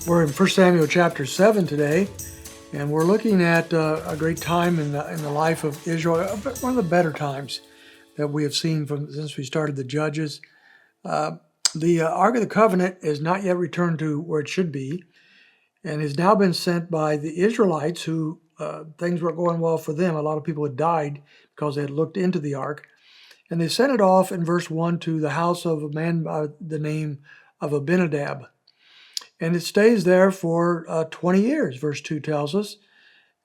We're in 1 Samuel chapter 7 today, and we're looking at a great time in the life of Israel, one of the better times that we have seen since we started the Judges. The Ark of the Covenant is not yet returned to where it should be, and has now been sent by the Israelites who things weren't going well for them. A lot of people had died because they had looked into the Ark, and they sent it off in verse 1 to the house of a man by the name of Abinadab. And it stays there for 20 years, verse 2 tells us.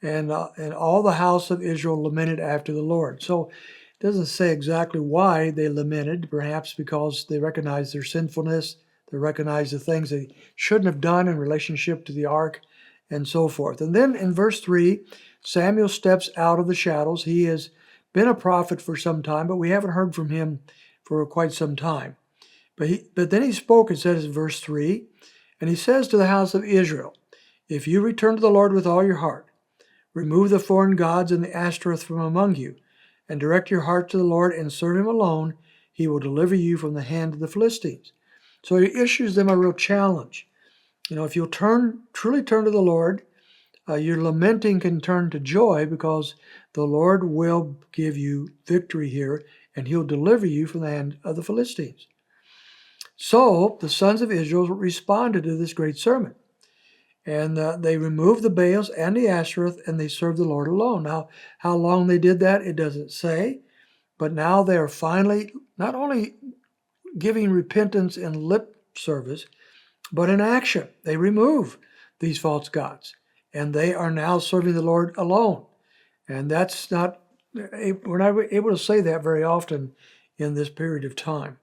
And all the house of Israel lamented after the Lord. So it doesn't say exactly why they lamented, perhaps because they recognized their sinfulness, they recognized the things they shouldn't have done in relationship to the ark, and so forth. And then in verse 3, Samuel steps out of the shadows. He has been a prophet for some time, but we haven't heard from him for quite some time. But then he spoke, it says in verse 3, and he says to the house of Israel, if you return to the Lord with all your heart, remove the foreign gods and the Ashtoreth from among you, and direct your heart to the Lord and serve him alone, he will deliver you from the hand of the Philistines. So he issues them a real challenge. If you'll truly turn to the Lord, your lamenting can turn to joy because the Lord will give you victory here, and he'll deliver you from the hand of the Philistines. So the sons of Israel responded to this great sermon. And they removed the Baals and the Ashtoreth, and they served the Lord alone. Now, how long they did that, it doesn't say. But now they are finally not only giving repentance in lip service, but in action. They remove these false gods, and they are now serving the Lord alone. And we're not able to say that very often in this period of time.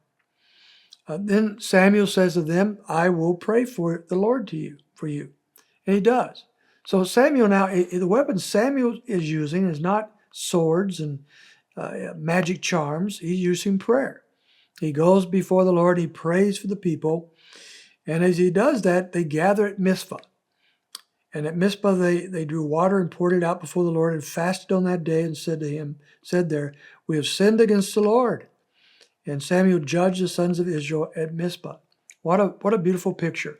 Then Samuel says to them, I will pray for the Lord for you. And he does. So Samuel now, the weapon Samuel is using is not swords and magic charms. He's using prayer. He goes before the Lord. He prays for the people. And as he does that, they gather at Mizpah. And at Mizpah, they drew water and poured it out before the Lord and fasted on that day and said there, we have sinned against the Lord. And Samuel judged the sons of Israel at Mizpah. What a beautiful picture.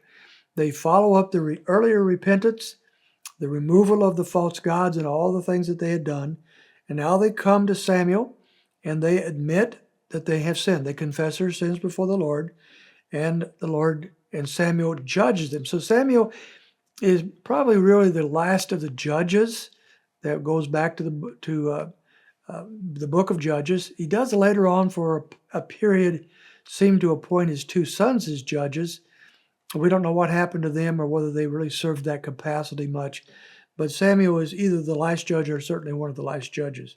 They follow up the earlier repentance, the removal of the false gods and all the things that they had done. And now they come to Samuel and they admit that they have sinned. They confess their sins before the Lord, and Samuel judges them. So Samuel is probably really the last of the judges that goes back to the book of Judges. He does later on for a period seem to appoint his two sons as judges. We don't know what happened to them or whether they really served that capacity much. But Samuel is either the last judge or certainly one of the last judges.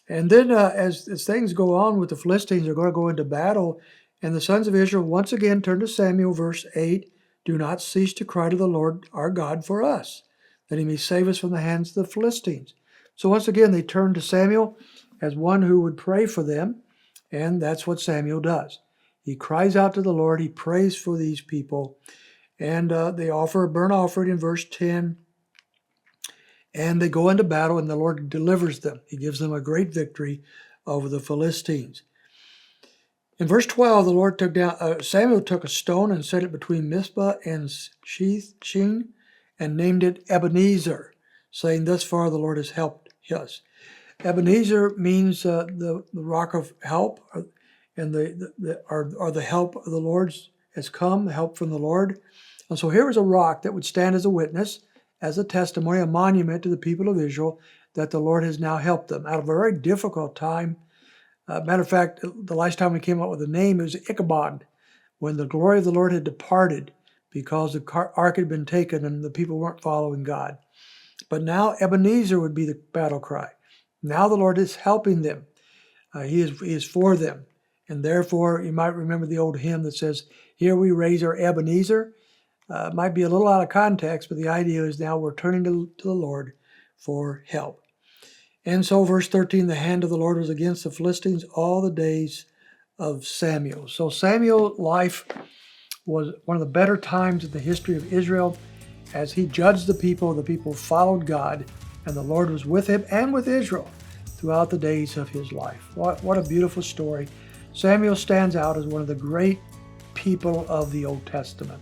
And then as things go on with the Philistines, they're going to go into battle. And the sons of Israel once again turn to Samuel, verse 8, do not cease to cry to the Lord our God for us, that he may save us from the hands of the Philistines. So once again, they turn to Samuel as one who would pray for them. And that's what Samuel does. He cries out to the Lord. He prays for these people. And they offer a burnt offering in verse 10. And they go into battle, and the Lord delivers them. He gives them a great victory over the Philistines. In verse 12, Samuel took a stone and set it between Mizpah and Shin, and named it Ebenezer, saying, thus far the Lord has helped us. Ebenezer means the rock of help, and the help of the Lord has come, the help from the Lord. And so here is a rock that would stand as a witness, as a testimony, a monument to the people of Israel that the Lord has now helped them out of a very difficult time. Matter of fact, the last time we came up with a name, it was Ichabod, when the glory of the Lord had departed because the ark had been taken and the people weren't following God. But now Ebenezer would be the battle cry. Now the Lord is helping them. He is for them. And therefore, you might remember the old hymn that says, here we raise our Ebenezer. It might be a little out of context, but the idea is now we're turning to the Lord for help. And so verse 13, the hand of the Lord was against the Philistines all the days of Samuel. So Samuel's life was one of the better times in the history of Israel. As he judged the people followed God, and the Lord was with him and with Israel throughout the days of his life. What a beautiful story. Samuel stands out as one of the great people of the Old Testament.